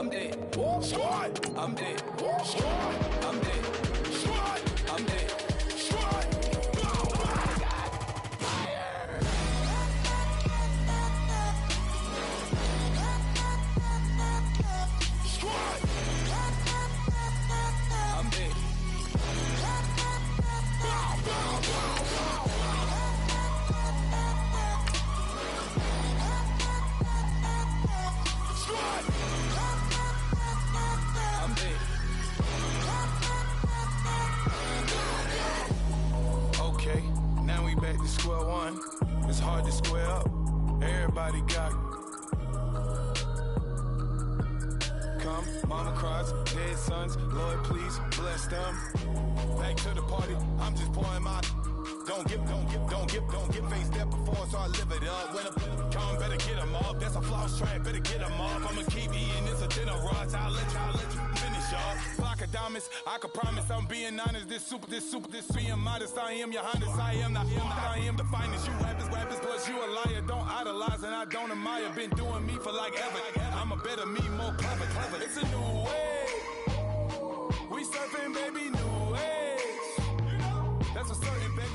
I'm dead. Squad, I'm dead. Squad, I'm dead. Squad, I'm dead. Squad. Oh my God. Fire. Squad. I'm dead. Okay, now we back to square one. It's hard to square up. Everybody got come, mama cries, dead sons. Lord, please bless them. Back to the party. I'm just pouring my. Don't get faced that before, so I live it up. When a come, better get them up. That's a floss track, better get them up. I'ma keep eating this a dinner rush. I'll let you finish up. Block of diamonds, I can promise I'm being honest. This being modest. I am your highness. I am the finest. You rappers, plus you a liar. Don't idolize and I don't admire. Been doing me for like ever. I'm a better me, more clever. It's a new way. We surfing, baby, new age. That's a certain, baby.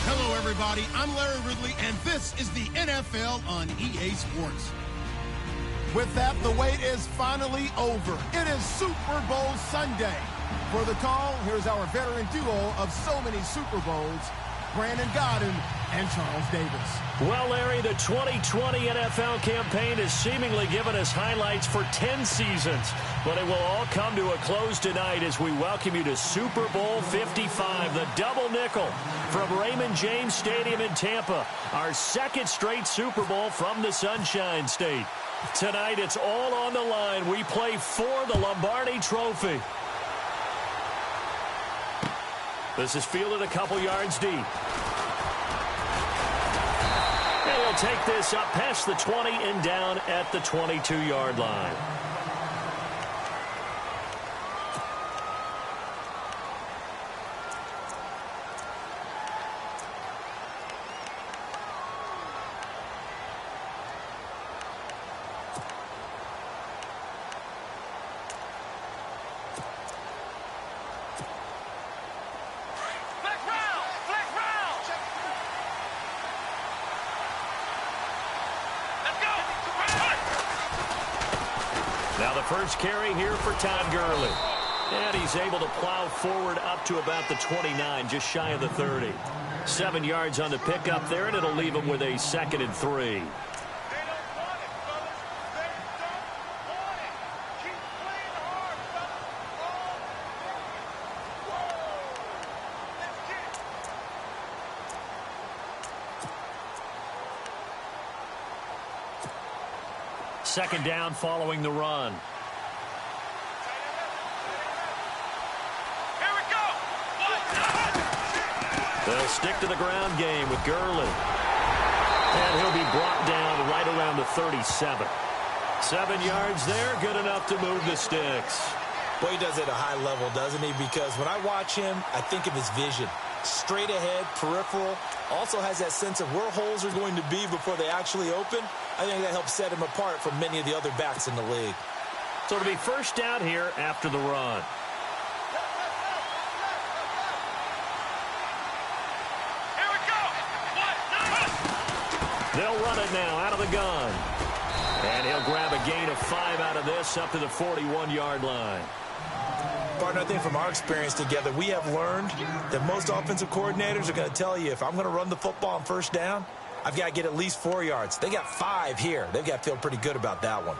Hello, everybody. I'm Larry Ridley, and this is the NFL on EA Sports. With that, the wait is finally over. It is Super Bowl Sunday. For the call, here's our veteran duo of so many Super Bowls, Brandon Godden and Charles Davis. Well, Larry, the 2020 NFL campaign has seemingly given us highlights for 10 seasons, but it will all come to a close tonight as we welcome you to Super Bowl 55, the double nickel from Raymond James Stadium in Tampa, our second straight Super Bowl from the Sunshine State. Tonight, it's all on the line. We play for the Lombardi Trophy. This is fielded a couple yards deep. And he'll take this up past the 20 and down at the 22-yard line. Now the first carry here for Todd Gurley. And he's able to plow forward up to about the 29, just shy of the 30. 7 yards on the pickup there, and it'll leave him with a 2nd and 3. Second down following the run. Here we go. They'll stick to the ground game with Gurley. And he'll be brought down right around the 37. 7 yards there, good enough to move the sticks. Well, he does it at a high level, doesn't he? Because when I watch him, I think of his vision. Straight ahead, peripheral. Also has that sense of where holes are going to be before they actually open. I think that helps set him apart from many of the other backs in the league. So it'll be first down here after the run. Here we go. They'll run it now out of the gun. And he'll grab a gain of 5 out of this up to the 41-yard line. Partner, I think from our experience together, we have learned that most offensive coordinators are going to tell you, if I'm going to run the football on first down, I've got to get at least 4 yards. They got 5 here. They've got to feel pretty good about that one.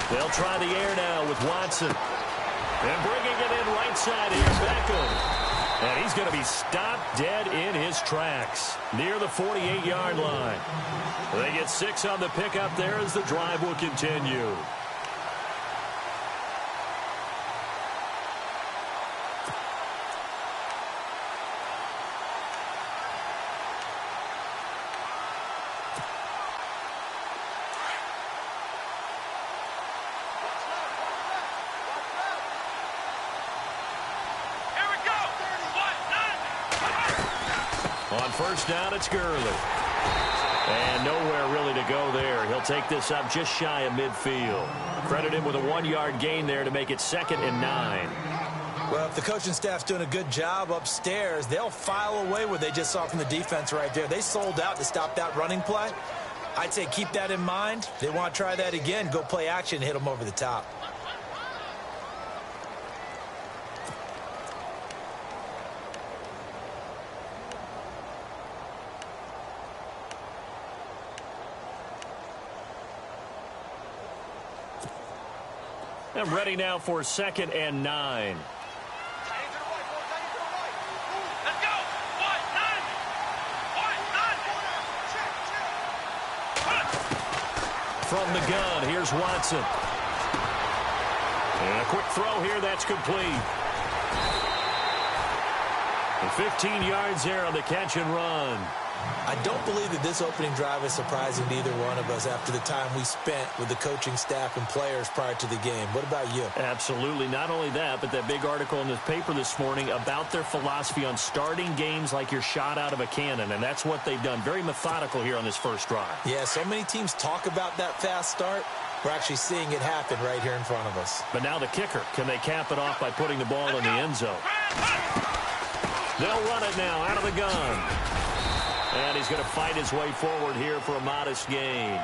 They'll try the air now with Watson. And bringing it in right side here, Beckham. And he's going to be stopped dead in his tracks near the 48-yard line. They get 6 on the pickup there as the drive will continue. On first down, it's Gurley. And nowhere really to go there. He'll take this up just shy of midfield. Credit him with a 1-yard gain there to make it 2nd and 9. Well, if the coaching staff's doing a good job upstairs, they'll file away what they just saw from the defense right there. They sold out to stop that running play. I'd say keep that in mind. They want to try that again. Go play action and hit them over the top. And ready now for 2nd and 9. Let's go. From the gun, here's Watson. And a quick throw here, that's complete. And 15 yards there on the catch and run. I don't believe that this opening drive is surprising to either one of us after the time we spent with the coaching staff and players prior to the game. What about you? Absolutely. Not only that, but that big article in the paper this morning about their philosophy on starting games like you're shot out of a cannon, and that's what they've done. Very methodical here on this first drive. Yeah, so many teams talk about that fast start. We're actually seeing it happen right here in front of us. But now the kicker. Can they cap it off by putting the ball in the end zone? They'll run it now out of the gun. And he's going to fight his way forward here for a modest gain.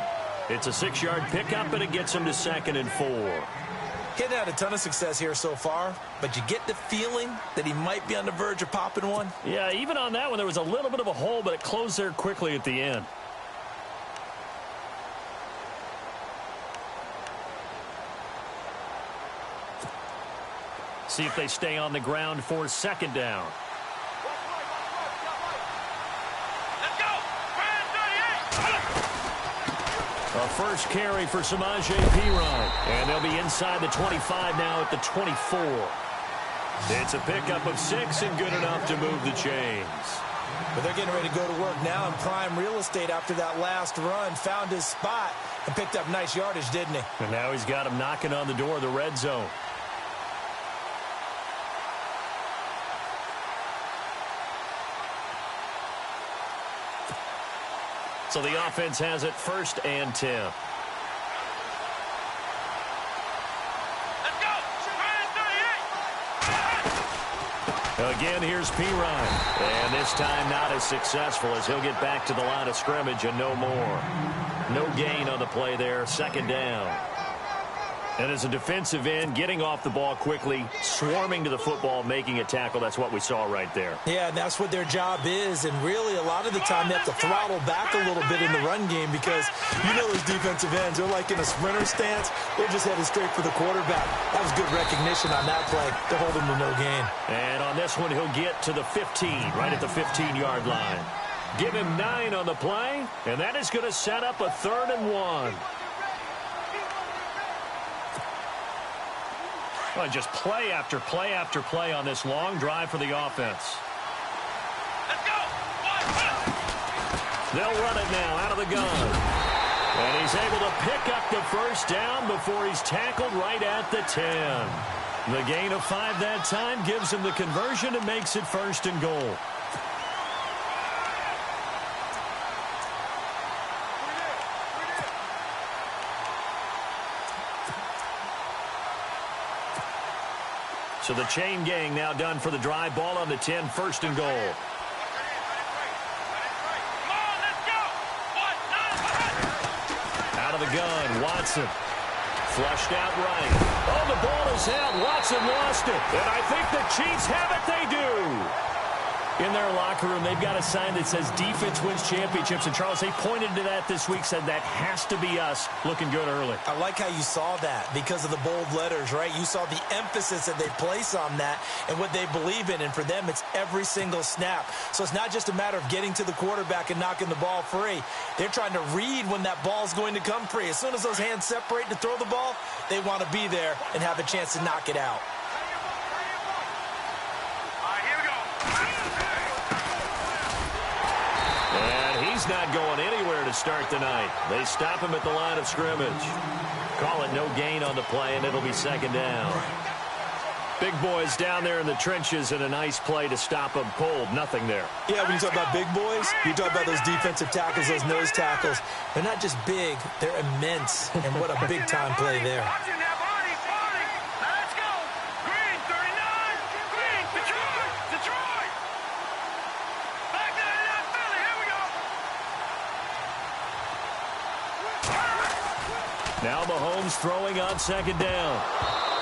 It's a 6-yard pickup, and it gets him to 2nd and 4. He hasn't had a ton of success here so far, but you get the feeling that he might be on the verge of popping one. Yeah, even on that one, there was a little bit of a hole, but it closed there quickly at the end. See if they stay on the ground for 2nd down. A first carry for Samaje Perine. And they'll be inside the 25 now at the 24. It's a pickup of 6 and good enough to move the chains. But they're getting ready to go to work now in prime real estate after that last run. Found his spot and picked up nice yardage, didn't he? And now he's got him knocking on the door of the red zone. So the offense has it 1st and 10. Let's go. Again, here's Perine. And this time not as successful as he'll get back to the line of scrimmage and no more. No gain on the play there. 2nd down. And as a defensive end, getting off the ball quickly, swarming to the football, making a tackle, that's what we saw right there. Yeah, and that's what their job is. And really, a lot of the time, they have to throttle back a little bit in the run game because, you know, those defensive ends, they're like in a sprinter stance. They're just headed straight for the quarterback. That was good recognition on that play. They're holding to no gain. And on this one, he'll get to the 15, right at the 15-yard line. Give him 9 on the play, and that is going to set up a 3rd and 1. Well, just play after play after play on this long drive for the offense. Let's go. They'll run it now out of the gun. And he's able to pick up the first down before he's tackled right at the 10. The gain of 5 that time gives him the conversion and makes it 1st and goal. So the chain gang now done for the drive. Ball on the 10, 1st and goal. Come on, let's go. Out of the gun, Watson. Flushed out right. Oh, the ball is out. Watson lost it. And I think the Chiefs have it. They do. In their locker room, they've got a sign that says defense wins championships. And, Charles, they pointed to that this week, said that has to be us. Looking good early. I like how you saw that because of the bold letters, right? You saw the emphasis that they place on that and what they believe in. And for them, it's every single snap. So it's not just a matter of getting to the quarterback and knocking the ball free. They're trying to read when that ball's going to come free. As soon as those hands separate to throw the ball, they want to be there and have a chance to knock it out. He's not going anywhere to start the night. They stop him at the line of scrimmage. Call it no gain on the play, and it'll be 2nd down. Big boys down there in the trenches, and a nice play to stop them cold. Nothing there. Yeah, when you talk about big boys, you talk about those defensive tackles, those nose tackles. They're not just big, they're immense. And what a big-time play there. Let's go. Green, 39. Green, Detroit. Detroit. Back to 99 Philly. Here we go. Now Mahomes throwing on second down.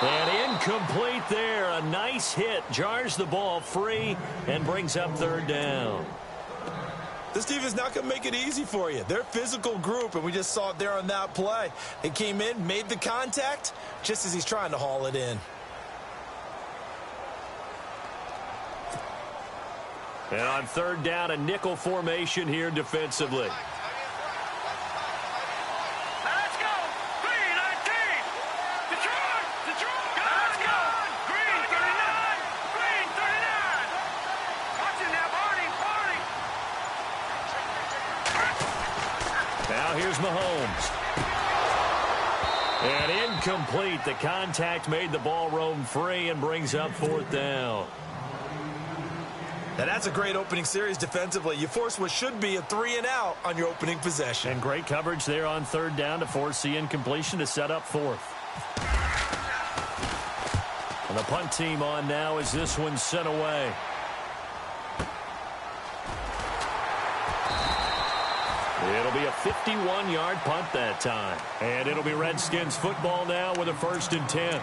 And incomplete there. A nice hit. Jars the ball free and brings up third down. This defense not going to make it easy for you. They're a physical group, and we just saw it there on that play. They came in, made the contact, just as he's trying to haul it in. And on third down, a nickel formation here defensively. Let's go. Green, 19. Detroit. Detroit. Let's go. Green, 39. Green, 39. Watching that party. Now here's Mahomes. And incomplete. The contact made the ball roam free and brings up fourth down. Now that's a great opening series defensively. You force what should be a 3-and-out on your opening possession. And great coverage there on third down to force the incompletion to set up fourth. And the punt team on now as this one's sent away. It'll be a 51-yard punt that time. And it'll be Redskins football now with a 1st and 10.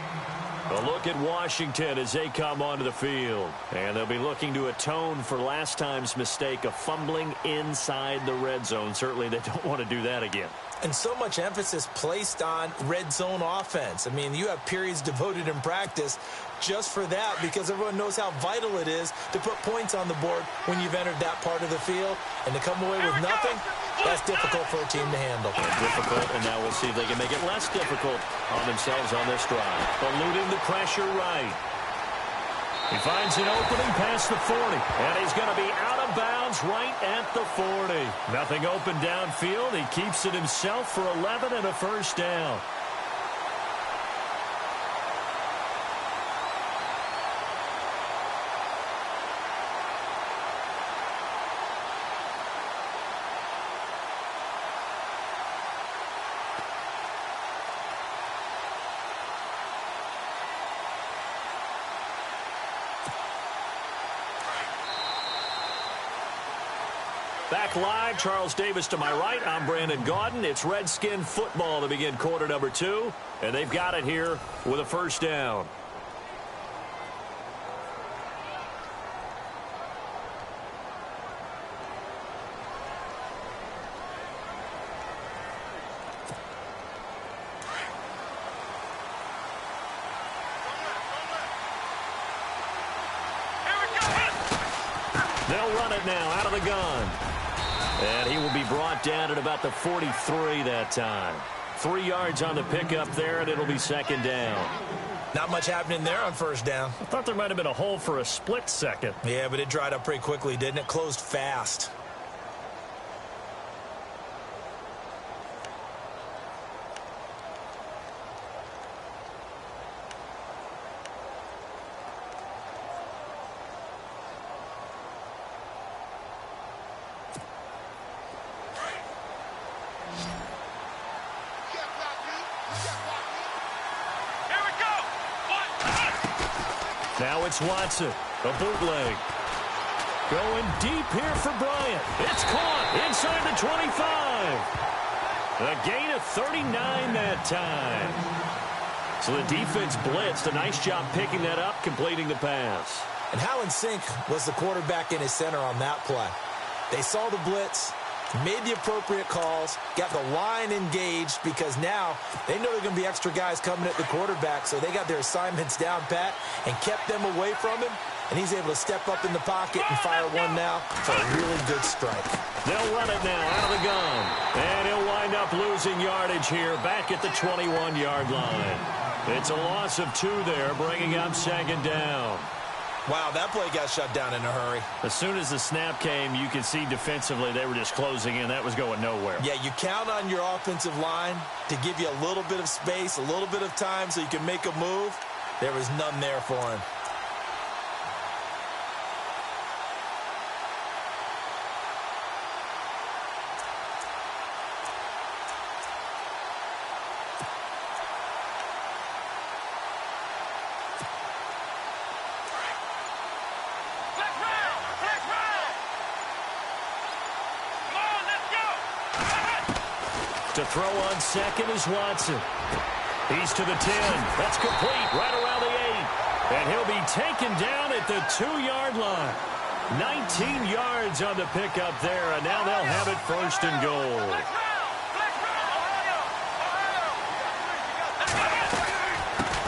A look at Washington as they come onto the field. And they'll be looking to atone for last time's mistake of fumbling inside the red zone. Certainly they don't want to do that again. And so much emphasis placed on red zone offense. I mean, you have periods devoted in practice just for that because everyone knows how vital it is to put points on the board when you've entered that part of the field. And to come away with nothing, that's difficult for a team to handle. Difficult, and now we'll see if they can make it less difficult on themselves on this drive. Eluding the pressure right. He finds an opening past the 40, and he's going to be out of bounds right at the 40. Nothing open downfield. He keeps it himself for 11 and a 1st down. Back live, Charles Davis to my right. I'm Brandon Gaudin. It's Redskin football to begin quarter number 2. And they've got it here with a 1st down. They'll run it now out of the gun. And he will be brought down at about the 43 that time. 3 yards on the pickup there, and it'll be 2nd down. Not much happening there on 1st down. I thought there might have been a hole for a split second. Yeah, but it dried up pretty quickly, didn't it? Closed fast. Now it's Watson, a bootleg. Going deep here for Bryant. It's caught inside the 25. A gain of 39 that time. So the defense blitzed. A nice job picking that up, completing the pass. And how in sync was the quarterback and his center on that play? They saw the blitz, made the appropriate calls, got the line engaged because now they know there are going to be extra guys coming at the quarterback, so they got their assignments down pat and kept them away from him, and he's able to step up in the pocket and fire one now for a really good strike. They'll run it now out of the gun, and he'll wind up losing yardage here back at the 21-yard line. It's a loss of 2 there, bringing up 2nd down. Wow, that play got shut down in a hurry. As soon as the snap came, you could see defensively they were just closing in. That was going nowhere. Yeah, you count on your offensive line to give you a little bit of space, a little bit of time so you can make a move. There was none there for him. To throw on second is Watson. He's to the 10. That's complete right around the 8. And he'll be taken down at the 2-yard line. 19 yards on the pickup there, and now they'll have it first and goal.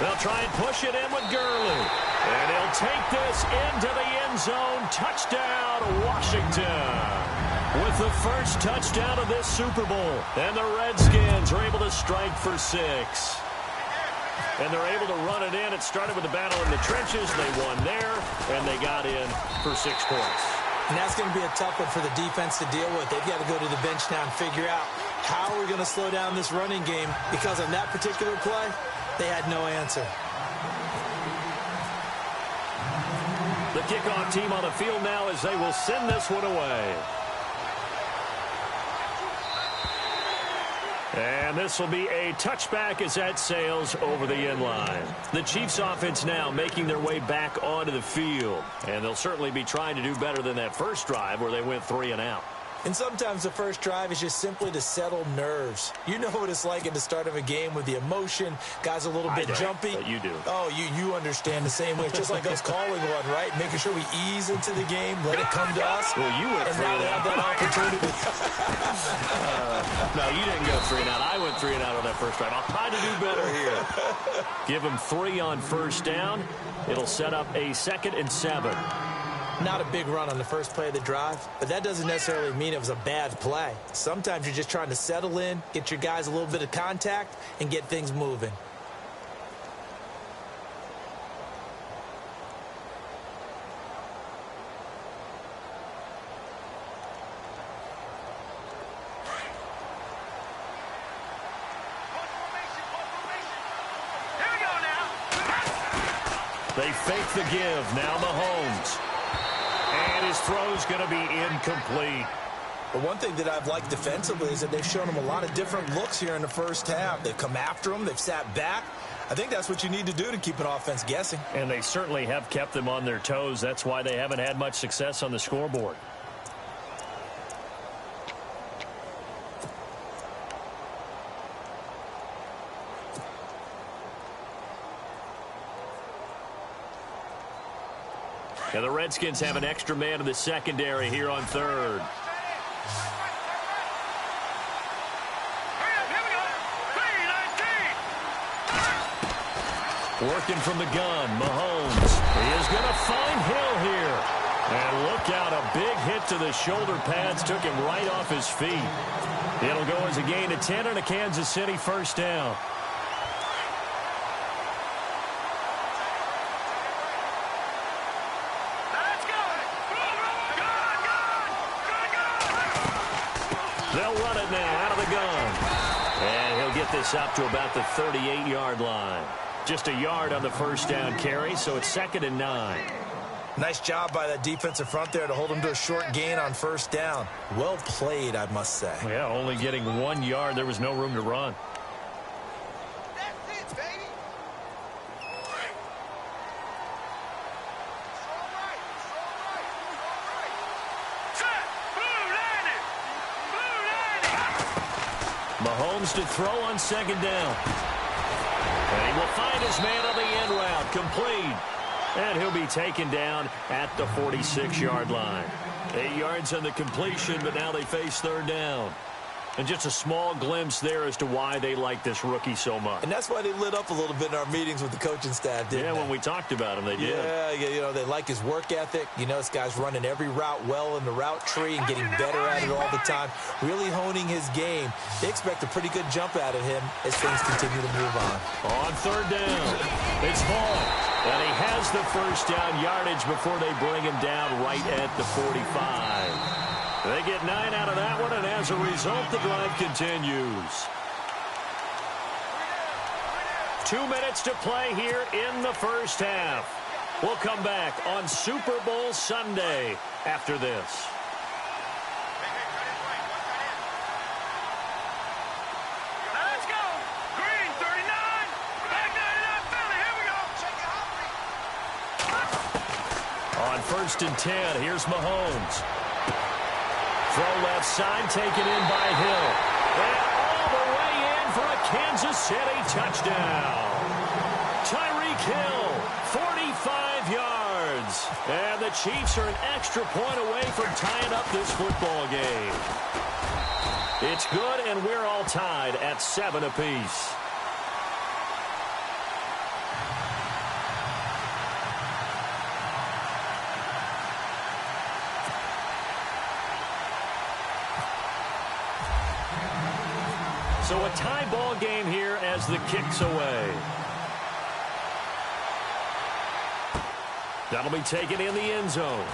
They'll try and push it in with Gurley. And he'll take this into the end zone. Touchdown, Washington. With the first touchdown of this Super Bowl. And the Redskins are able to strike for 6. And they're able to run it in. It started with the battle in the trenches. They won there, and they got in for 6 points. And that's going to be a tough one for the defense to deal with. They've got to go to the bench now and figure out how we're going to slow down this running game, because on that particular play, they had no answer. The kickoff team on the field now as they will send this one away. And this will be a touchback as that sails over the end line. The Chiefs offense now making their way back onto the field. And they'll certainly be trying to do better than that first drive where they went 3 and out. And sometimes the first drive is just simply to settle nerves. You know what it's like at the start of a game with the emotion. Guys a little bit jumpy. But you do. Oh, you understand the same way. It's just like us calling one, right? Making sure we ease into the game, let it come to us. Well, you went 3 and out. That opportunity. No, you didn't go 3 and out. I went 3 and out on that first drive. I'll try to do better here. Give them 3 on first down. It'll set up a 2nd and 7. Not a big run on the first play of the drive, but that doesn't necessarily mean it was a bad play. Sometimes you're just trying to settle in, get your guys a little bit of contact, and get things moving. Here we go now. They fake the give. Now Mahomes. And his throw's going to be incomplete. But one thing that I've liked defensively is that they've shown him a lot of different looks here in the first half. They've come after him. They've sat back. I think that's what you need to do to keep an offense guessing. And they certainly have kept them on their toes. That's why they haven't had much success on the scoreboard. And the Redskins have an extra man in the secondary here on 3rd. Working from the gun, Mahomes. He is going to find Hill here. And look out, a big hit to the shoulder pads took him right off his feet. It'll go as a gain of 10 and a Kansas City first down. They'll run it now out of the gun. And he'll get this up to about the 38-yard line. Just a yard on the first down carry, so it's 2nd and 9. Nice job by that defensive front there to hold him to a short gain on first down. Well played, I must say. Yeah, only getting 1 yard. There was no room to run. That's it, baby. Mahomes to throw on 2nd down. And he will find his man on the end route, complete. And he'll be taken down at the 46-yard line. 8 yards on the completion, but now they face 3rd down. And just a small glimpse there as to why they like this rookie so much. And that's why they lit up a little bit in our meetings with the coaching staff, didn't they? When we talked about him, they did. Yeah, you know, they like his work ethic. You know, this guy's running every route well in the route tree and getting better at it all the time, really honing his game. They expect a pretty good jump out of him as things continue to move on. On 3rd down, it's Hall. And he has the first down yardage before they bring him down right at the 45. They get 9 out of that one, and as a result, the drive continues. 2 minutes to play here in the first half. We'll come back on Super Bowl Sunday after this. Let's go. Green, 39. Back 99, Philly. Here we go. On 1st and 10, here's Mahomes. Throw left side, taken in by Hill. And all the way in for a Kansas City touchdown. Tyreek Hill, 45 yards. And the Chiefs are an extra point away from tying up this football game. It's good, and we're all tied at 7 apiece. So a tie ball game here as the kick's away. That'll be taken in the end zone.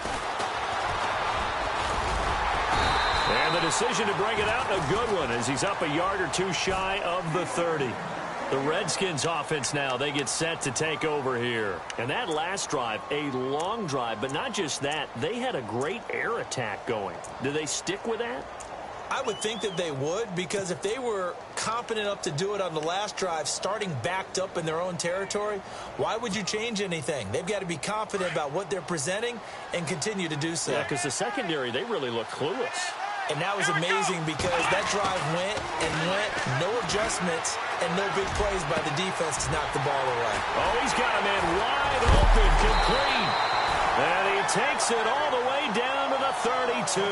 And the decision to bring it out, a good one, as he's up a yard or two shy of the 30. The Redskins offense now, they get set to take over here. And that last drive, a long drive, but not just that, they had a great air attack going. Do they stick with that? I would think that they would, because if they were confident enough to do it on the last drive, starting backed up in their own territory, why would you change anything? They've got to be confident about what they're presenting and continue to do so. Yeah, because the secondary, they really look clueless. And that was amazing because that drive went and went, no adjustments, and no big plays by the defense to knock the ball away. Oh, he's got a man wide open, complete. And he takes it all the way down to the 32.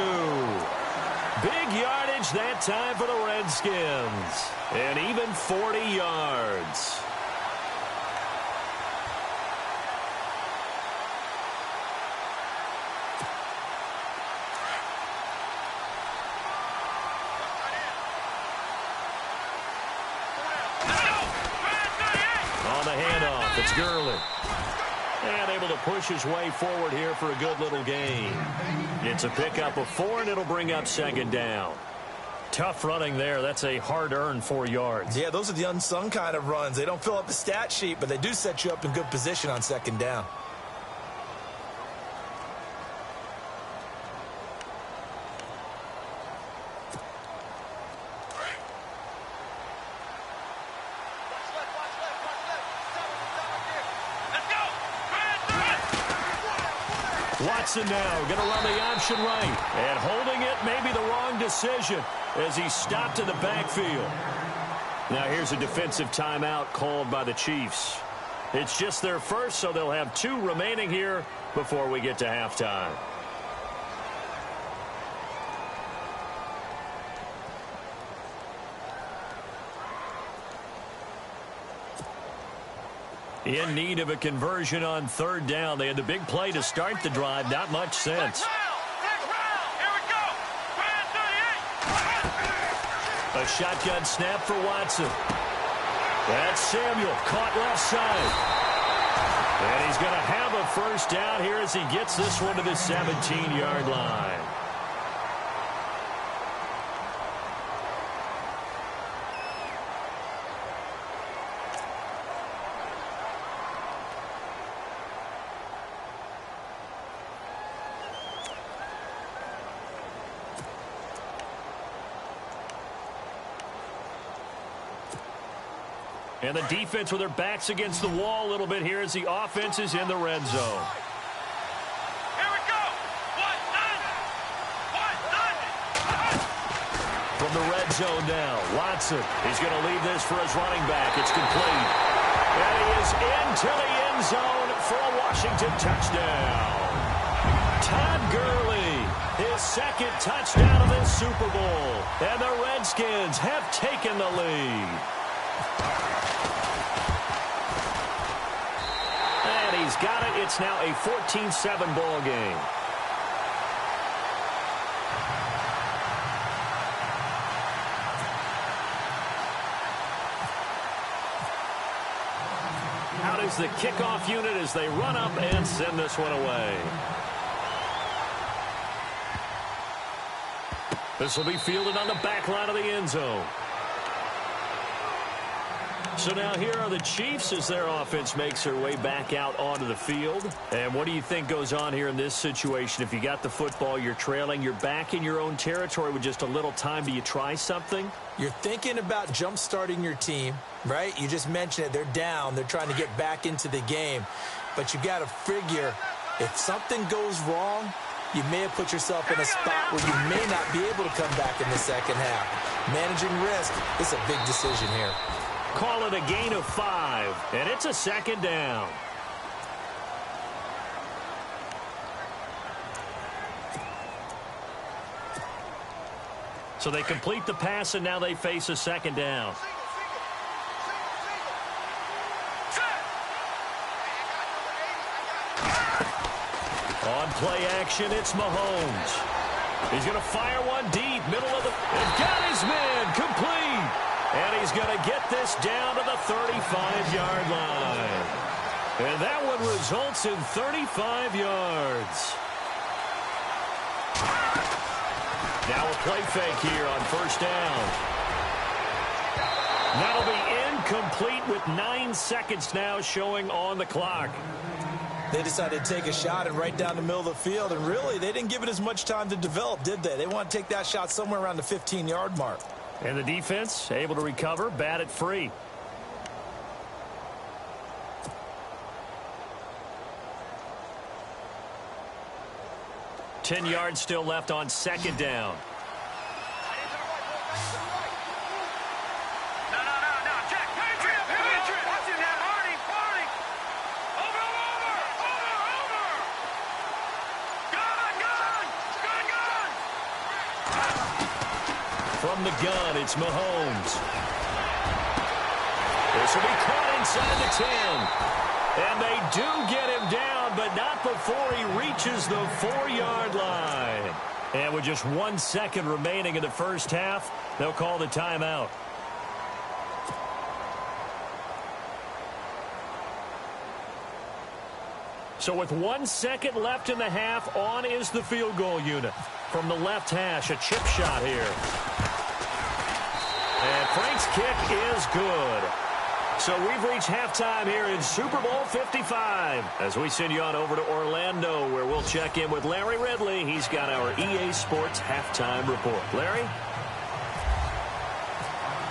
Big yardage that time for the Redskins. And even 40 yards. On the handoff, it's Gurley. And able to push his way forward here for a good little gain. It's a pickup of 4, and it'll bring up 2nd down. Tough running there. That's a hard-earned 4 yards. Yeah, those are the unsung kind of runs. They don't fill up the stat sheet, but they do set you up in good position on 2nd down. Watson now going to run the option right. And holding it may be the wrong decision as he stopped in the backfield. Now here's a defensive timeout called by the Chiefs. It's just their first, so they'll have 2 remaining here before we get to halftime. In need of a conversion on 3rd down. They had the big play to start the drive. Not much sense. A shotgun snap for Watson. That's Samuel. Caught left side. And he's going to have a 1st down here as he gets this one to the 17-yard line. And the defense with their backs against the wall a little bit here as the offense is in the red zone. Here we go. From the red zone now, Watson. He's going to leave this for his running back. It's complete. And he is into the end zone for a Washington touchdown. Todd Gurley, his 2nd touchdown of this Super Bowl. And the Redskins have taken the lead. And he's got it. It's now a 14-7 ball game. Out is the kickoff unit as they run up and send this one away. This will be fielded on the back line of the end zone. So now here are the Chiefs as their offense makes their way back out onto the field. And what do you think goes on here in this situation? If you got the football, you're trailing, you're back in your own territory with just a little time. Do you try something? You're thinking about jump-starting your team, right? You just mentioned it. They're down. They're trying to get back into the game. But you got to figure if something goes wrong, you may have put yourself in a spot where you may not be able to come back in the second half. Managing risk is a big decision here. Call it a gain of 5, and it's a second down. So they complete the pass, and now they face a second down. On play action, it's Mahomes. He's going to fire one deep, middle of the... And got his man, complete. And he's going to get this down to the 35-yard line. And that one results in 35 yards. Now a play fake here on first down. That'll be incomplete with 9 seconds now showing on the clock. They decided to take a shot and right down the middle of the field, and really, they didn't give it as much time to develop, did they? They want to take that shot somewhere around the 15-yard mark. And the defense able to recover, bat it free. Ten yards still left on second down. From the gun, it's Mahomes. This will be caught inside the 10. And they do get him down, but not before he reaches the 4-yard line. And with just 1 second remaining in the first half, they'll call the timeout. So with 1 second left in the half, on is the field goal unit. From the left hash, a chip shot here. And Frank's kick is good. So we've reached halftime here in Super Bowl 55 as we send you on over to Orlando, where we'll check in with Larry Ridley. He's got our EA Sports halftime report. Larry?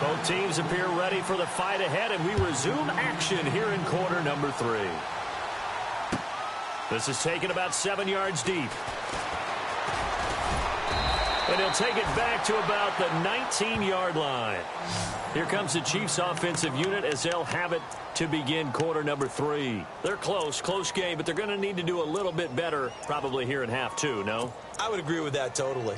Both teams appear ready for the fight ahead, and we resume action here in quarter number 3. This is taken about 7 yards deep. And he'll take it back to about the 19-yard line. Here comes the Chiefs offensive unit as they'll have it to begin quarter number 3. They're close game, but they're going to need to do a little bit better probably here in half 2, no? I would agree with that totally.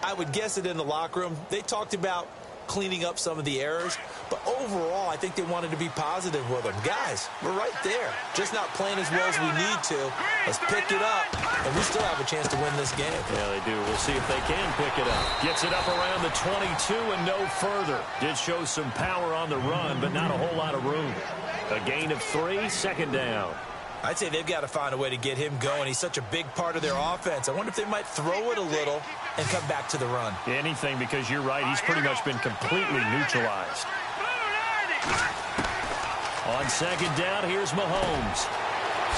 I would guess it in the locker room. They talked about cleaning up some of the errors, but overall, I think they wanted to be positive with them. Guys, we're right there. Just not playing as well as we need to. Let's pick it up, and we still have a chance to win this game. Yeah, they do. We'll see if they can pick it up. Gets it up around the 22 and no further. Did show some power on the run, but not a whole lot of room. A gain of 3, second down. I'd say they've got to find a way to get him going. He's such a big part of their offense. I wonder if they might throw it a little and come back to the run. Anything, because you're right. He's pretty much been completely neutralized. On second down, here's Mahomes.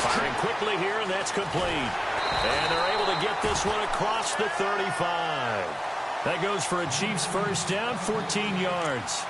Firing quickly here, and that's complete. And they're able to get this one across the 35. That goes for a Chiefs first down, 14 yards.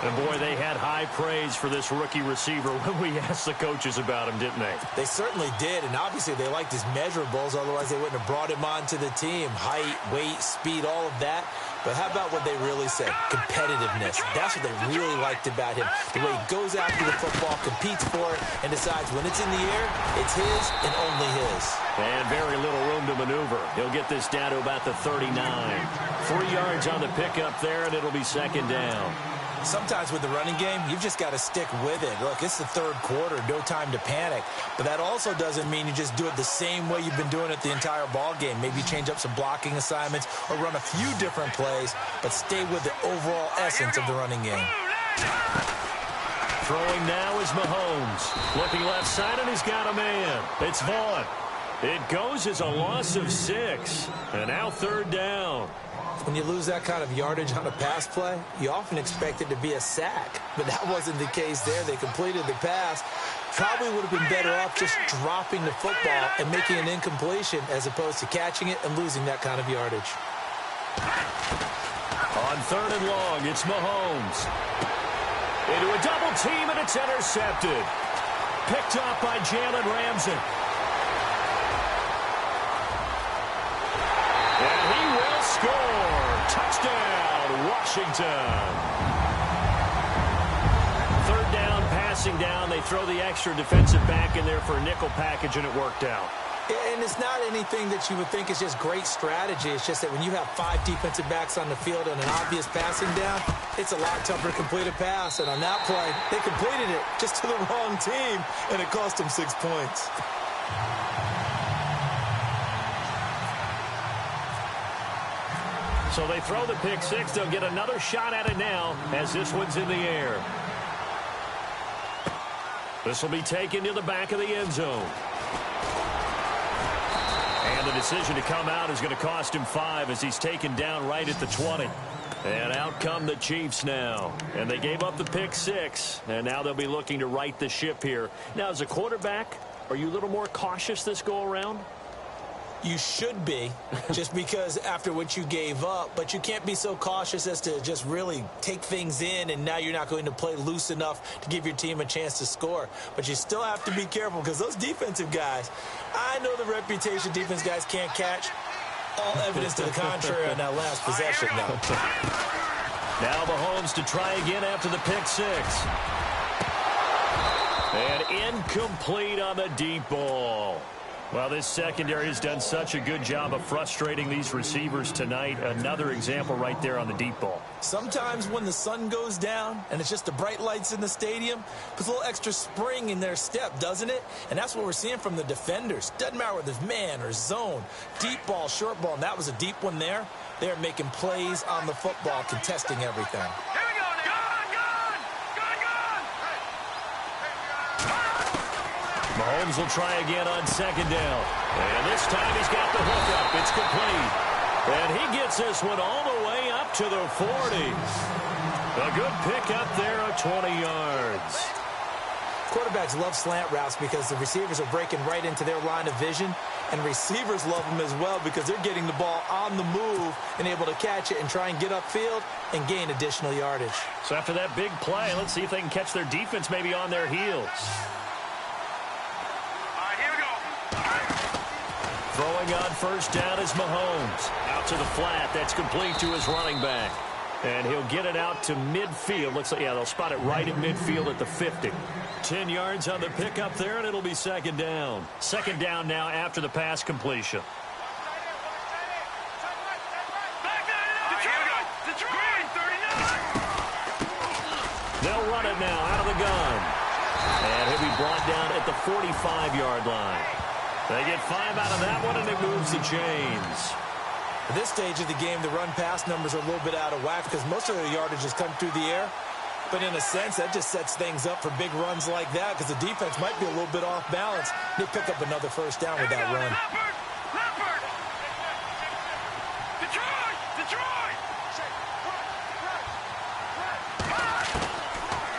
And, boy, they had high praise for this rookie receiver when we asked the coaches about him, didn't they? They certainly did, and obviously they liked his measurables. Otherwise, they wouldn't have brought him onto the team. Height, weight, speed, all of that. But how about what they really said? Competitiveness. That's what they really liked about him. The way he goes after the football, competes for it, and decides when it's in the air, it's his and only his. And very little room to maneuver. He'll get this down to about the 39. 3 yards on the pickup there, and it'll be second down. Sometimes with the running game, you've just got to stick with it. Look, it's the third quarter, no time to panic. But that also doesn't mean you just do it the same way you've been doing it the entire ball game. Maybe change up some blocking assignments or run a few different plays, but stay with the overall essence of the running game. Throwing now is Mahomes. Looking left side, and he's got a man. It's Vaughn. It goes as a loss of 6. And now 3rd down. When you lose that kind of yardage on a pass play, you often expect it to be a sack. But that wasn't the case there. They completed the pass. Probably would have been better off just dropping the football and making an incompletion as opposed to catching it and losing that kind of yardage. On 3rd and long, it's Mahomes. Into a double team, and it's intercepted. Picked up by Jalen Ramsey. And he will score. Touchdown, Washington. 3rd down, passing down. They throw the extra defensive back in there for a nickel package, and it worked out. And it's not anything that you would think is just great strategy. It's just that when you have 5 defensive backs on the field and an obvious passing down, it's a lot tougher to complete a pass. And on that play, they completed it just to the wrong team, and it cost them 6 points. So they throw the pick 6. They'll get another shot at it now as this one's in the air. This will be taken to the back of the end zone. And the decision to come out is going to cost him 5 as he's taken down right at the 20. And out come the Chiefs now. And they gave up the pick 6. And now they'll be looking to right the ship here. Now, as a quarterback, are you a little more cautious this go around? You should be, just because after what you gave up, but you can't be so cautious as to just really take things in, and now you're not going to play loose enough to give your team a chance to score. But you still have to be careful because those defensive guys, I know the reputation defense guys can't catch. All evidence to the contrary on that last possession, though. Now Mahomes to try again after the pick 6. And incomplete on the deep ball. Well, this secondary has done such a good job of frustrating these receivers tonight. Another example right there on the deep ball. Sometimes when the sun goes down and it's just the bright lights in the stadium, puts a little extra spring in their step, doesn't it? And that's what we're seeing from the defenders. Doesn't matter whether it's man or zone, deep ball, short ball, and that was a deep one there. They're making plays on the football, contesting everything. Mahomes will try again on 2nd down. And this time he's got the hookup. It's complete. And he gets this one all the way up to the 40. A good pickup there of 20 yards. Quarterbacks love slant routes because the receivers are breaking right into their line of vision. And receivers love them as well because they're getting the ball on the move and able to catch it and try and get upfield and gain additional yardage. So after that big play, let's see if they can catch their defense maybe on their heels. Throwing on 1st down is Mahomes. Out to the flat. That's complete to his running back. And he'll get it out to midfield. Looks like, yeah, they'll spot it right at midfield at the 50. 10 yards on the pickup there, and it'll be 2nd down. 2nd down now after the pass completion. They'll run it now out of the gun. And he'll be brought down at the 45-yard line. They get 5 out of that one, and it moves the chains. At this stage of the game, the run-pass numbers are a little bit out of whack because most of the yardage has come through the air. But in a sense, that just sets things up for big runs like that because the defense might be a little bit off balance. They pick up another 1st down with that run.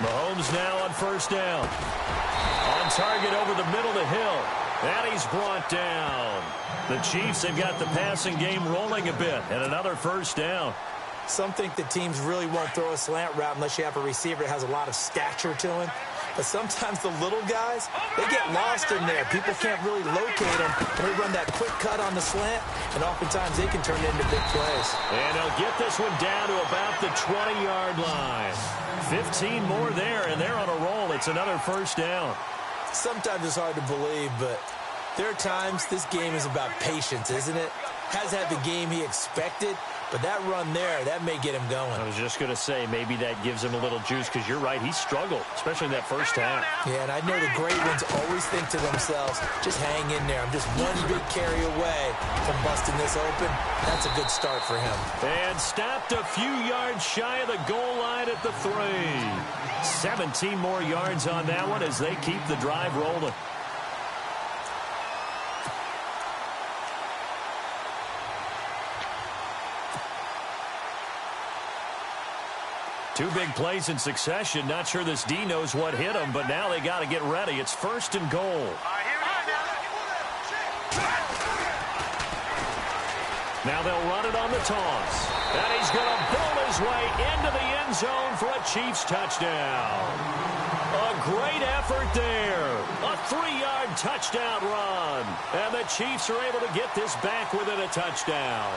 Mahomes now on 1st down. On target over the middle of the hill. And he's brought down. The Chiefs have got the passing game rolling a bit. And another 1st down. Some think the teams really won't throw a slant route unless you have a receiver that has a lot of stature to him. But sometimes the little guys, they get lost in there. People can't really locate them. And they run that quick cut on the slant. And oftentimes they can turn it into big plays. And they'll get this one down to about the 20-yard line. 15 more there, and they're on a roll. It's another 1st down. Sometimes it's hard to believe, but there are times this game is about patience, isn't it? Has had the game he expected, but that run there, that may get him going. I was just going to say, maybe that gives him a little juice, because you're right, he struggled, especially in that 1st half. Yeah, and I know the great ones always think to themselves, just hang in there. I'm just one big carry away from busting this open. That's a good start for him. And stopped a few yards shy of the goal line at the 3. 17 more yards on that one as they keep the drive rolling. Two big plays in succession. Not sure this D knows what hit him, but now they got to get ready. It's 1st and goal. Now they'll run it on the toss. And he's going to bowl his way into the end zone for a Chiefs touchdown. A great effort there. A 3-yard touchdown run. And the Chiefs are able to get this back within a touchdown.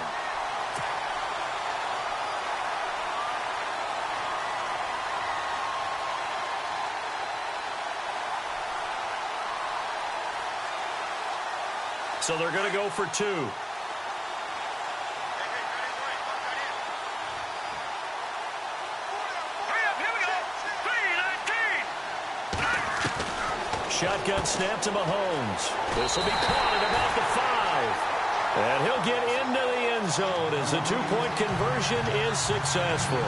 So they're going to go for 2. Shotgun snap to Mahomes. This will be caught at about the 5. And he'll get into the end zone as the 2-point conversion is successful.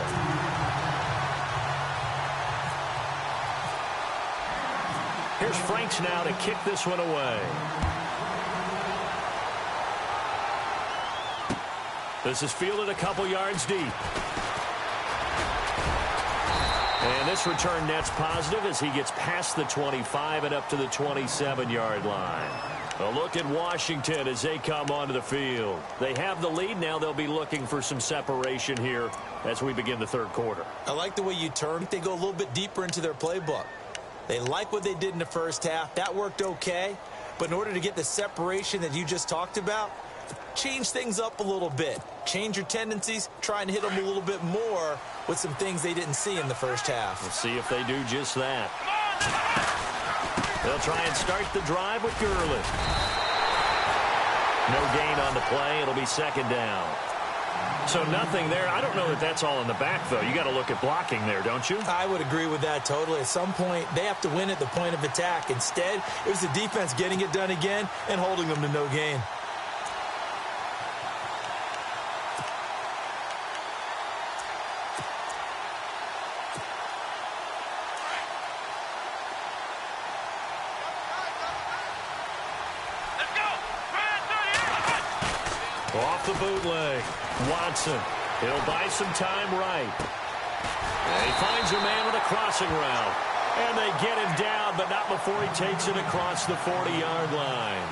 Here's Franks now to kick this one away. This is fielded a couple yards deep. And this return net's positive as he gets past the 25 and up to the 27-yard line. A look at Washington as they come onto the field. They have the lead. Now they'll be looking for some separation here as we begin the 3rd quarter. I like the way you turn. They go a little bit deeper into their playbook. They like what they did in the first half. That worked okay. But in order to get the separation that you just talked about, change things up a little bit. Change your tendencies. Try and hit them a little bit more with some things they didn't see in the first half. We'll see if they do just that. They'll try and start the drive with Gurley. No gain on the play. It'll be 2nd down. So nothing there. I don't know that that's all in the back, though. You got to look at blocking there, don't you? I would agree with that totally. At some point, they have to win at the point of attack. Instead, it was the defense getting it done again and holding them to no gain. Off the bootleg. Watson. He'll buy some time right. And he finds a man with a crossing route. And they get him down, but not before he takes it across the 40-yard line.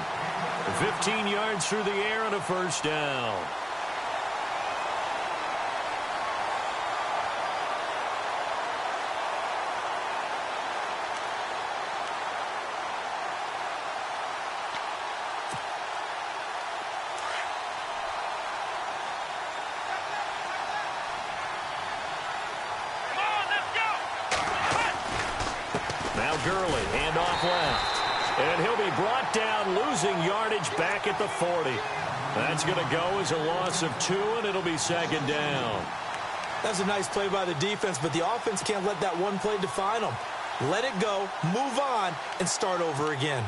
15 yards through the air and a 1st down. Gurley, handoff left. And he'll be brought down, losing yardage back at the 40. That's going to go as a loss of 2, and it'll be 2nd down. That's a nice play by the defense, but the offense can't let that one play define them. Let it go, move on, and start over again.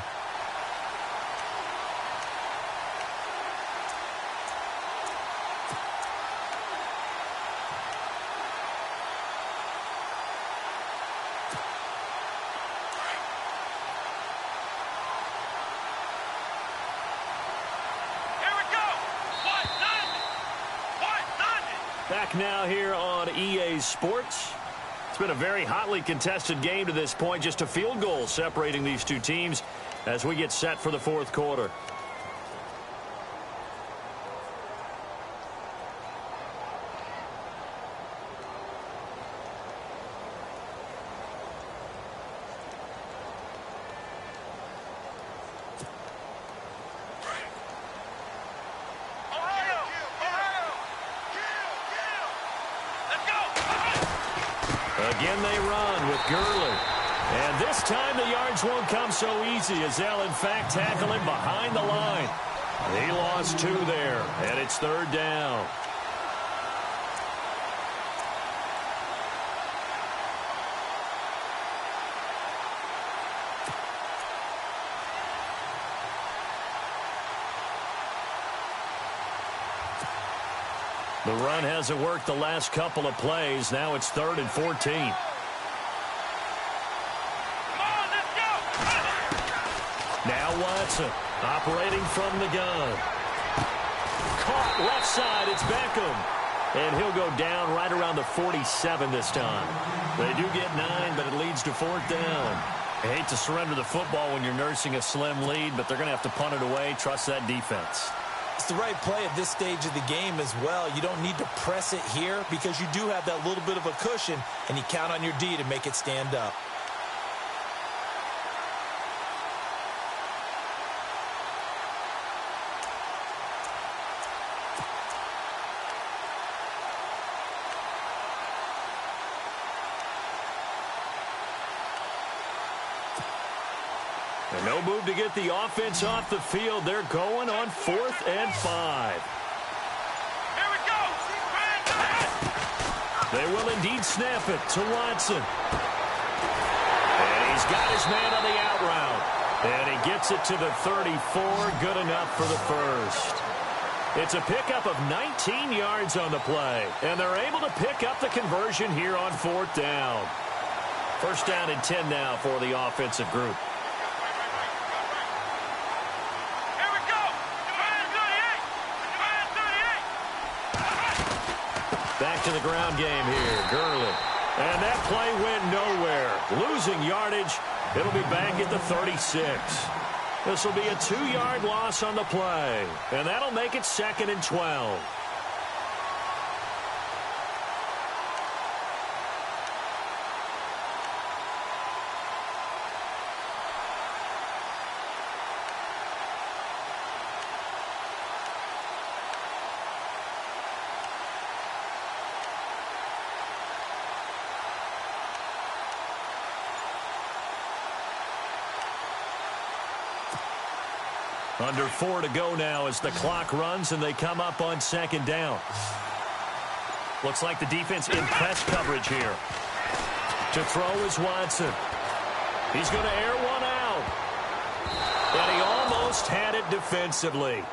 Back now here on EA Sports. It's been a very hotly contested game to this point. Just a field goal separating these two teams as we get set for the 4th quarter. Again they run with Gurley. And this time the yards won't come so easy as they'll in fact tackle him behind the line. He lost 2 there, and it's 3rd down. The run hasn't worked the last couple of plays. Now it's 3rd and 14. Come on, let's go! Now Watson operating from the gun. Caught left side. It's Beckham. And he'll go down right around the 47 this time. They do get 9, but it leads to 4th down. I hate to surrender the football when you're nursing a slim lead, but they're going to have to punt it away. Trust that defense. It's the right play at this stage of the game as well. You don't need to press it here because you do have that little bit of a cushion, and you count on your D to make it stand up. And no move to get the offense off the field. They're going on 4th and 5. Here we go. They will indeed snap it to Watson. And he's got his man on the out route. And he gets it to the 34. Good enough for the first. It's a pickup of 19 yards on the play. And they're able to pick up the conversion here on 4th down. First down and 10 now for the offensive group. Back to the ground game here. Gurley. And that play went nowhere. Losing yardage. It'll be back at the 36. This will be a 2-yard loss on the play. And that'll make it 2nd and 12. Under 4 to go now as the clock runs and they come up on 2nd down. Looks like the defense in press coverage here. To throw is Watson. He's going to air one out. And he almost had it defensively.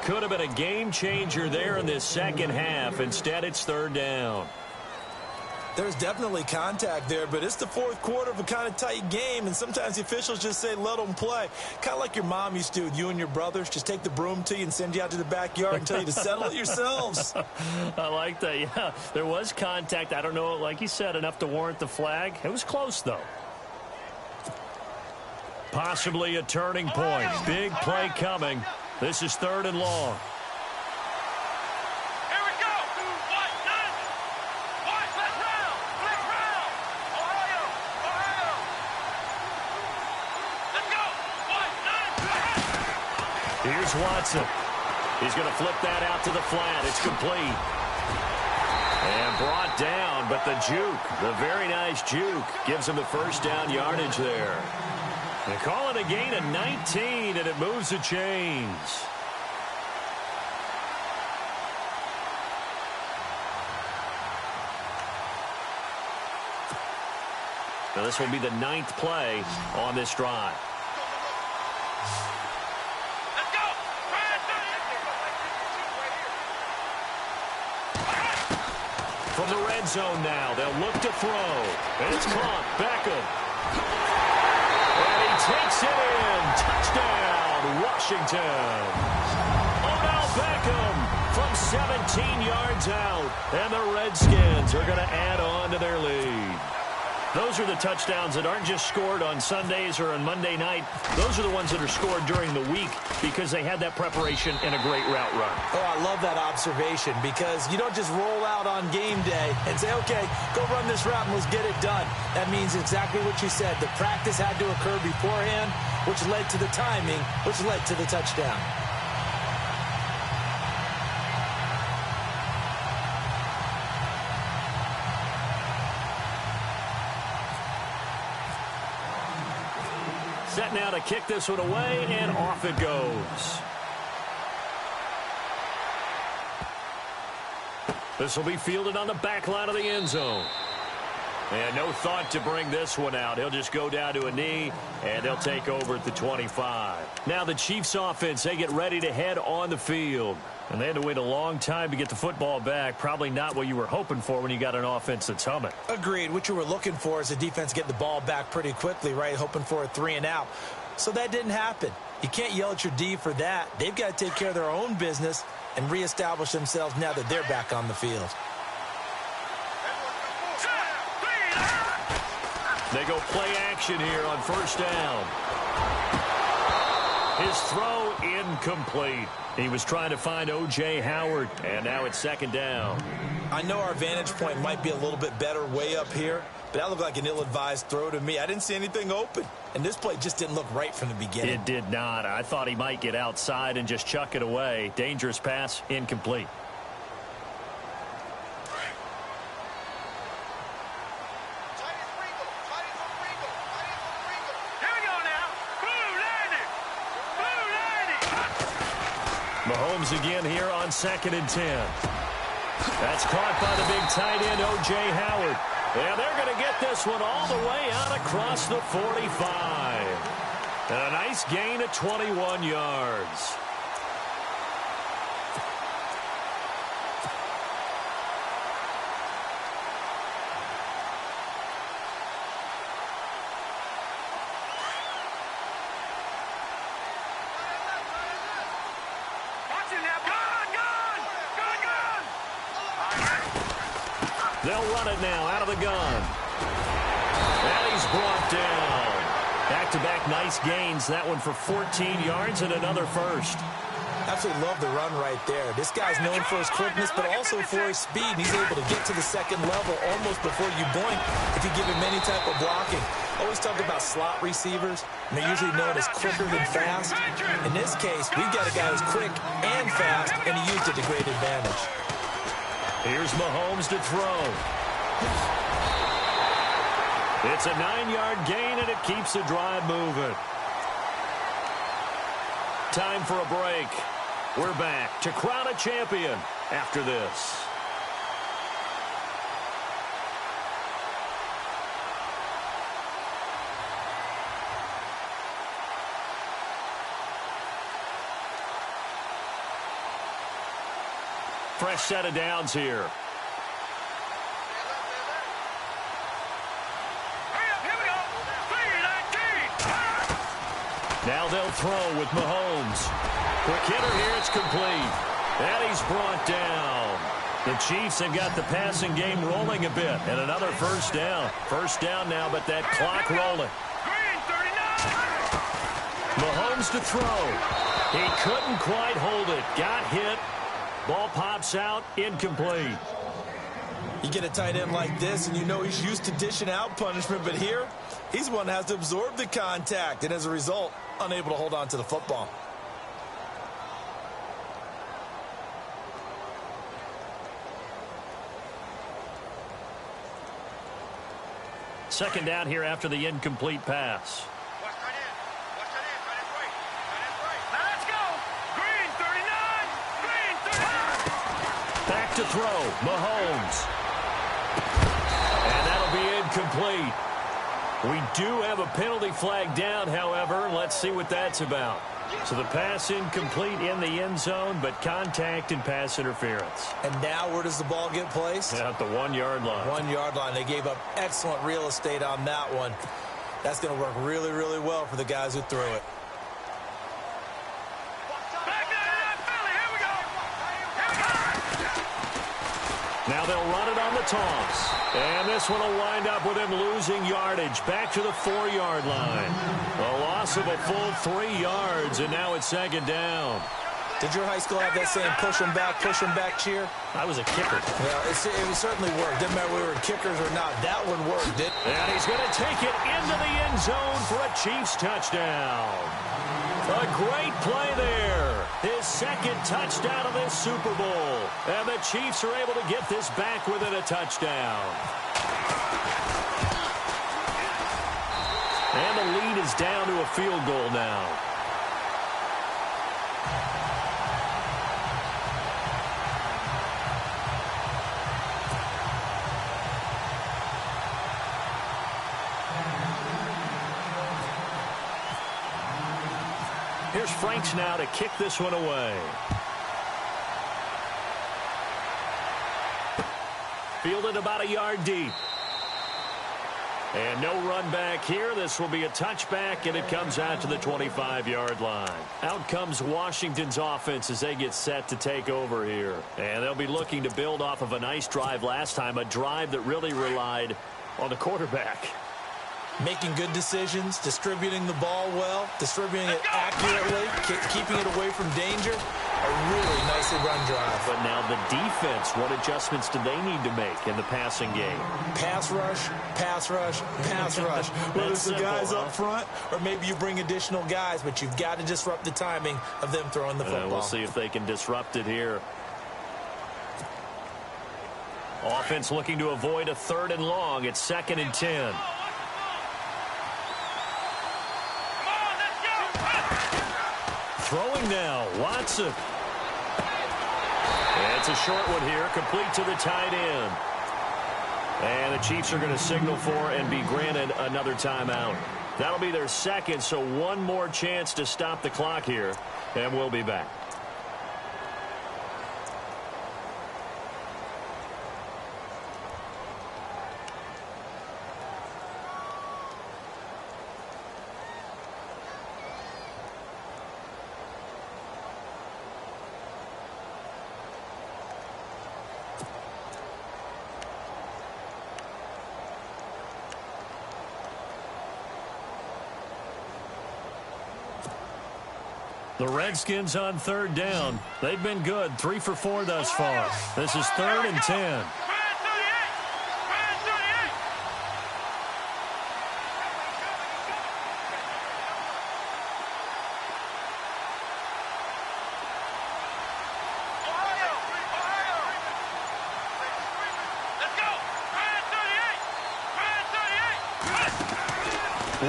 Could have been a game changer there in this second half. Instead, it's 3rd down. There's definitely contact there, but it's the 4th quarter of a kind of tight game, and sometimes the officials just say, let them play. Kind of like your mom used to do with you and your brothers. Just take the broom to you and send you out to the backyard and tell you to settle it yourselves. I like that, yeah. There was contact. I don't know, like you said, enough to warrant the flag. It was close, though. Possibly a turning point. Big play coming. This is 3rd and long. Here's Watson. He's going to flip that out to the flat. It's complete. And brought down, but the juke, the very nice juke, gives him the first down yardage there. They call it a gain of 19, and it moves the chains. Now this will be the 9th play on this drive. From the red zone now, they'll look to throw. And it's caught. Beckham. And he takes it in. Touchdown, Washington. Odell Beckham from 17 yards out. And the Redskins are going to add on to their lead. Those are the touchdowns that aren't just scored on Sundays or on Monday night. Those are the ones that are scored during the week because they had that preparation and a great route run. Oh, I love that observation because you don't just roll out on game day and say, okay, go run this route and let's get it done. That means exactly what you said. The practice had to occur beforehand, which led to the timing, which led to the touchdown. Set now to kick this one away, and off it goes. This will be fielded on the back line of the end zone. And no thought to bring this one out. He'll just go down to a knee, and they'll take over at the 25. Now the Chiefs offense, they get ready to head on the field. And they had to wait a long time to get the football back. Probably not what you were hoping for when you got an offense that's humming. Agreed. What you were looking for is the defense get the ball back pretty quickly, right? Hoping for a 3 and out. So that didn't happen. You can't yell at your D for that. They've got to take care of their own business and reestablish themselves now that they're back on the field. They go play action here on first down. His throw incomplete. He was trying to find O.J. Howard, and now it's second down. I know our vantage point might be a little bit better way up here, but that looked like an ill-advised throw to me. I didn't see anything open, and this play just didn't look right from the beginning. It did not. I thought he might get outside and just chuck it away. Dangerous pass, incomplete. Mahomes again here on 2nd and 10. That's caught by the big tight end, O.J. Howard. And they're going to get this one all the way out across the 45. And a nice gain of 21 yards. They'll run it now out of the gun. And he's brought down. Back-to-back nice gains. That one for 14 yards and another first. Absolutely love the run right there. This guy's known for his quickness, but also for his speed. And he's able to get to the second level almost before you blink if you give him any type of blocking. Always talk about slot receivers, and they're usually known as quicker than fast. In this case, we've got a guy who's quick and fast, and he used it to great advantage. Here's Mahomes to throw. It's a 9-yard gain, and it keeps the drive moving. Time for a break. We're back to crown a champion after this. Fresh set of downs here. Now they'll throw with Mahomes. Quick hitter here, it's complete. And he's brought down. The Chiefs have got the passing game rolling a bit. And another first down. First down now, but that clock rolling. Mahomes to throw. He couldn't quite hold it. Got hit. Ball pops out, incomplete. You get a tight end like this, and you know he's used to dishing out punishment, but here, he's the one that has to absorb the contact, and as a result, unable to hold on to the football. Second down here after the incomplete pass. To throw, Mahomes. And that'll be incomplete. We do have a penalty flag down, however. Let's see what that's about. So the pass incomplete in the end zone, but contact and pass interference. And now where does the ball get placed? At the 1-yard line. 1-yard line. They gave up excellent real estate on that one. That's going to work really, really well for the guys who threw it. Now they'll run it on the toss. And this one will wind up with him losing yardage. Back to the 4-yard line. A loss of a full 3 yards, and now it's second down. Did your high school have that saying, push them back cheer? I was a kicker. Well, it certainly worked. Didn't matter whether we were kickers or not. That one worked, didn't it? And he's going to take it into the end zone for a Chiefs touchdown. A great play there. His second touchdown of this Super Bowl. And the Chiefs are able to get this back within a touchdown. And the lead is down to a field goal now. Here's Franks now to kick this one away. Fielded about a yard deep. And no run back here. This will be a touchback, and it comes out to the 25-yard line. Out comes Washington's offense as they get set to take over here. And they'll be looking to build off of a nice drive last time, a drive that really relied on the quarterback. making good decisions, distributing the ball well, distributing it accurately, keeping it away from danger. A really nicely run drive. But now the defense, what adjustments do they need to make in the passing game? Pass rush, pass rush, pass rush. Whether it's the guys up front or maybe you bring additional guys, but you've got to disrupt the timing of them throwing the football. We'll see if they can disrupt it here. Offense looking to avoid a 3rd and long. It's 2nd and 10. Throwing now, Watson. And it's a short one here, complete to the tight end. And the Chiefs are going to signal for and be granted another timeout. That'll be their 2nd, so one more chance to stop the clock here, and we'll be back. The Redskins on 3rd down. They've been good, 3 for 4 thus far. This is 3rd and 10.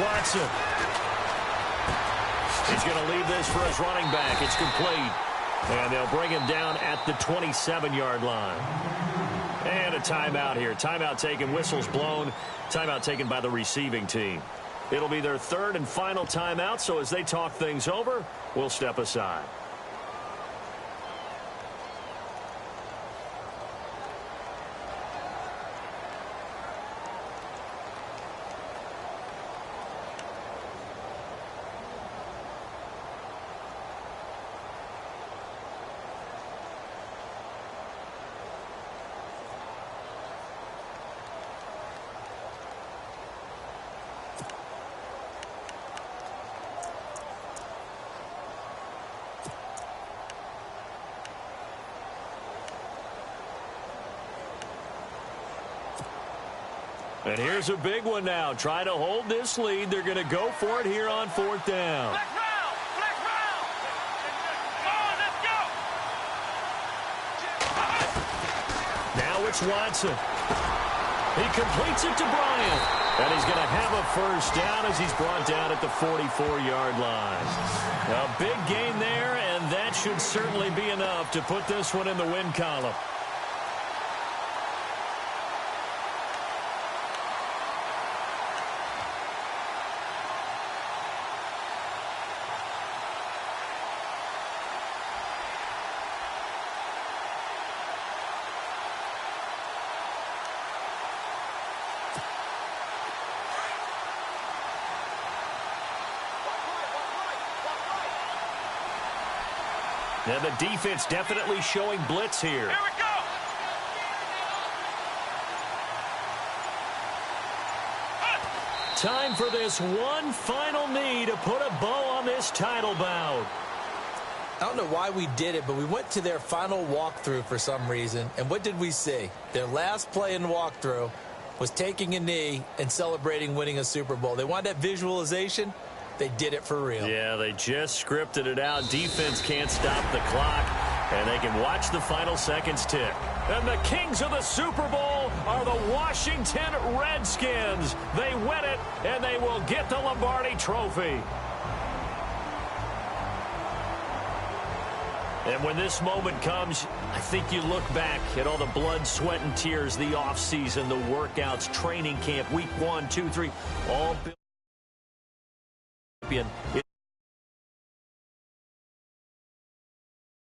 Watson. He's going to leave this for his running back. It's complete. And they'll bring him down at the 27-yard line. And a timeout here. Timeout taken, whistles blown. Timeout taken by the receiving team. It'll be their 3rd and final timeout, so as they talk things over, we'll step aside. And here's a big one now. Trying to hold this lead. They're going to go for it here on 4th down. Black round. Come on, let's go. Now it's Watson. He completes it to Bryant. And he's going to have a 1st down as he's brought down at the 44-yard line. A big gain there, and that should certainly be enough to put this one in the win column. And the defense definitely showing blitz here. Here we go. Time for this one final knee to put a bow on this title bout. I don't know why we did it, but we went to their final walkthrough for some reason. And what did we see? Their last play in the walkthrough was taking a knee and celebrating winning a Super Bowl. They wanted that visualization. They did it for real. Yeah, they just scripted it out. Defense can't stop the clock, and they can watch the final seconds tick. And the kings of the Super Bowl are the Washington Redskins. They win it, and they will get the Lombardi Trophy. And when this moment comes, I think you look back at all the blood, sweat, and tears, the offseason, the workouts, training camp, week 1, 2, 3, all built.